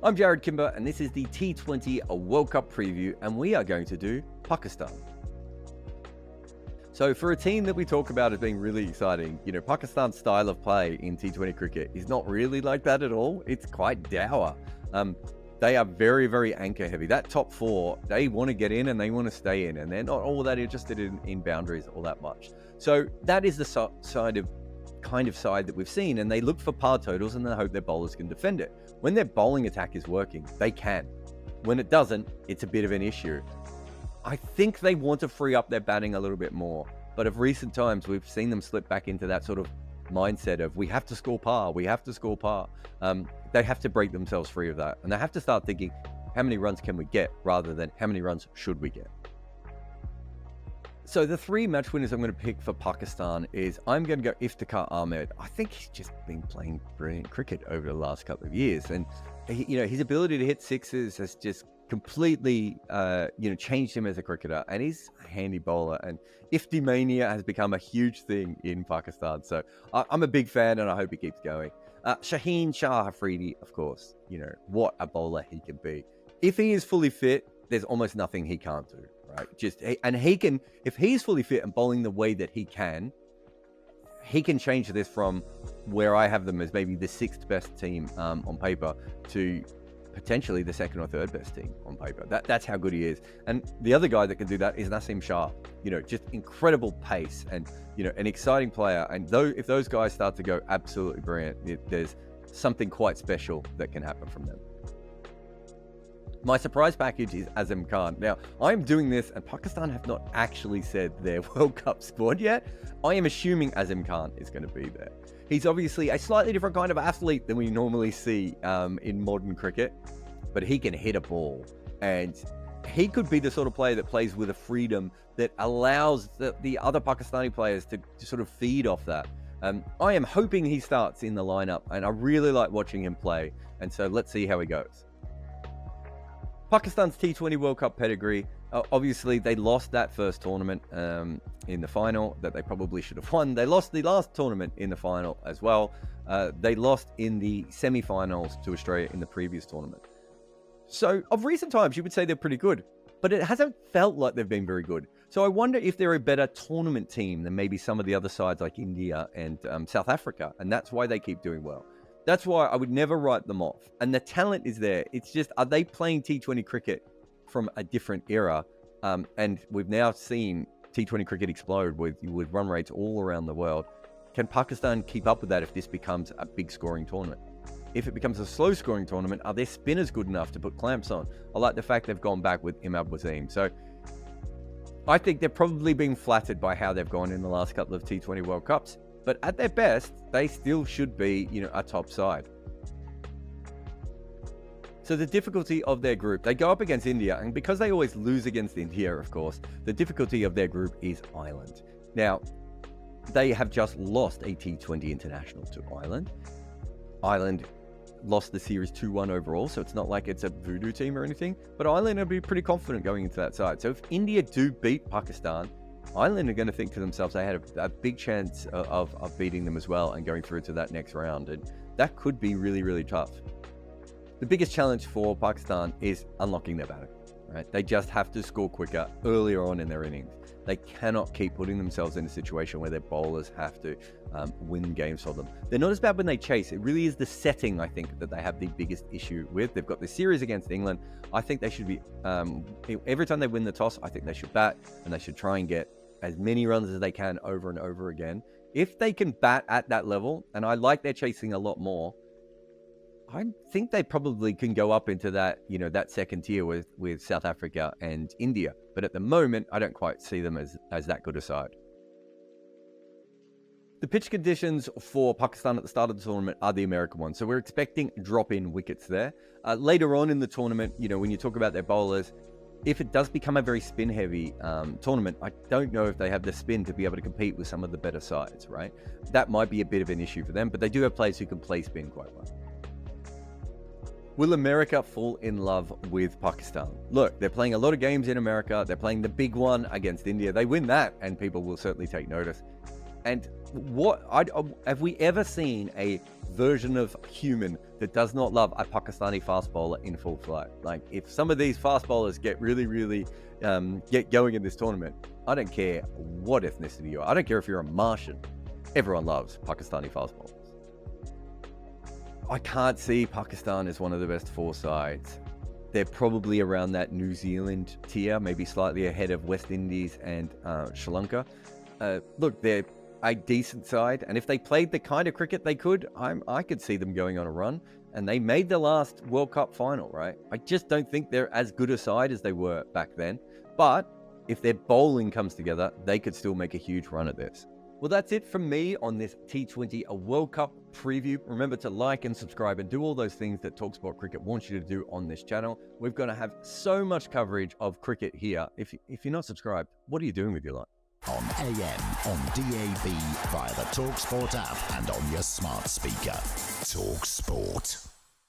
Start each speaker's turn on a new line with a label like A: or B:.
A: I'm Jarrod Kimber, and this is the T20 World Cup preview, and we are going to do Pakistan. So for a team that we talk about as being really exciting, Pakistan's style of play in T20 cricket is not really like that at all. It's quite dour. They are very, very anchor heavy. That top four, they want to get in and they want to stay in, and they're not all that interested in boundaries all that much. So that is the side that we've seen, and they look for par totals and they hope their bowlers can defend it. When their bowling attack is working, they can. When it doesn't, it's a bit of an issue. I think they want to free up their batting a little bit more, but of recent times we've seen them slip back into that sort of mindset of we have to score par. They have to break themselves free of that, and they have to start thinking, how many runs can we get rather than how many runs should we get? So the three match winners I'm going to pick for Pakistan is I'm going to go Iftikhar Ahmed. I think he's just been playing brilliant cricket over the last couple of years, and his ability to hit sixes has just completely changed him as a cricketer, and he's a handy bowler, and Ifti mania has become a huge thing in Pakistan. So I'm a big fan, and I hope he keeps going. ShaheenAfridi, of course, what a bowler he can be. If he is fully fit, there's almost nothing he can't do, right? If he's fully fit and bowling the way that he can change this from where I have them as maybe the sixth best team on paper to potentially the second or third best team on paper. That's how good he is. And the other guy that can do that is Naseem Shah. Just incredible pace and an exciting player. And if those guys start to go absolutely brilliant, there's something quite special that can happen from them. My surprise package is Azam Khan. Now, I'm doing this, and Pakistan have not actually said their World Cup squad yet. I am assuming Azam Khan is going to be there. He's obviously a slightly different kind of athlete than we normally see in modern cricket, but he can hit a ball, and he could be the sort of player that plays with a freedom that allows the other Pakistani players to sort of feed off that. I am hoping he starts in the lineup, and I really like watching him play, and so let's see how he goes. Pakistan's T20 World Cup pedigree. Obviously, they lost that first tournament in the final that they probably should have won. They lost the last tournament in the final as well. They lost in the semi-finals to Australia in the previous tournament. So, of recent times, you would say they're pretty good, but it hasn't felt like they've been very good. So I wonder if they're a better tournament team than maybe some of the other sides like India and South Africa, and that's why they keep doing well. That's why I would never write them off. And the talent is there. It's just, are they playing T20 cricket from a different era? And we've now seen T20 cricket explode with run rates all around the world. Can Pakistan keep up with that if this becomes a big scoring tournament? If it becomes a slow scoring tournament, are their spinners good enough to put clamps on? I like the fact they've gone back with Babarazam. So I think they're probably being flattered by how they've gone in the last couple of T20 World Cups. But at their best, they still should be, a top side. So the difficulty of their group, they go up against India, and because they always lose against India, of course, the difficulty of their group is Ireland. Now, they have just lost a T20 international to Ireland. Ireland lost the series 2-1 overall, so it's not like it's a voodoo team or anything, but Ireland will be pretty confident going into that side. So if India do beat Pakistan, Ireland are going to think to themselves they had a big chance of beating them as well and going through to that next round, and that could be really, really tough. The biggest challenge for Pakistan is unlocking their batting, right? They just have to score quicker earlier on in their innings. They cannot keep putting themselves in a situation where their bowlers have to win games for them. They're not as bad when they chase. It really is the setting, I think, that they have the biggest issue with. They've got the series against England. I think they should be, every time they win the toss, I think they should bat, and they should try and get as many runs as they can over and over again. If they can bat at that level, and I like their chasing a lot more, I think they probably can go up into that, that second tier with South Africa and India. But at the moment, I don't quite see them as that good a side. The pitch conditions for Pakistan at the start of the tournament are the American ones. So we're expecting drop-in wickets there. Later on in the tournament, when you talk about their bowlers, if it does become a very spin-heavy tournament, I don't know if they have the spin to be able to compete with some of the better sides, right? That might be a bit of an issue for them, but they do have players who can play spin quite well. Will America fall in love with Pakistan? Look, they're playing a lot of games in America. They're playing the big one against India. They win that, and people will certainly take notice. And have we ever seen a version of human that does not love a Pakistani fast bowler in full flight? Like, if some of these fast bowlers get really get going in this tournament, I don't care what ethnicity you are. I don't care if you're a Martian. Everyone loves Pakistani fast bowlers. I can't see Pakistan as one of the best 4 sides. They're probably around that New Zealand tier, maybe slightly ahead of West Indies and Sri Lanka. Look, they're a decent side, and if they played the kind of cricket they could, I could see them going on a run. And they made the last World Cup final, right? I just don't think they're as good a side as they were back then. But if their bowling comes together, they could still make a huge run at this. Well, that's it from me on this T20 World Cup preview. Remember to like and subscribe and do all those things that talkSPORT Cricket wants you to do on this channel. We're going to have so much coverage of cricket here. If you're not subscribed, what are you doing with your life?
B: On AM, on DAB, via the talkSPORT app and on your smart speaker. talkSPORT.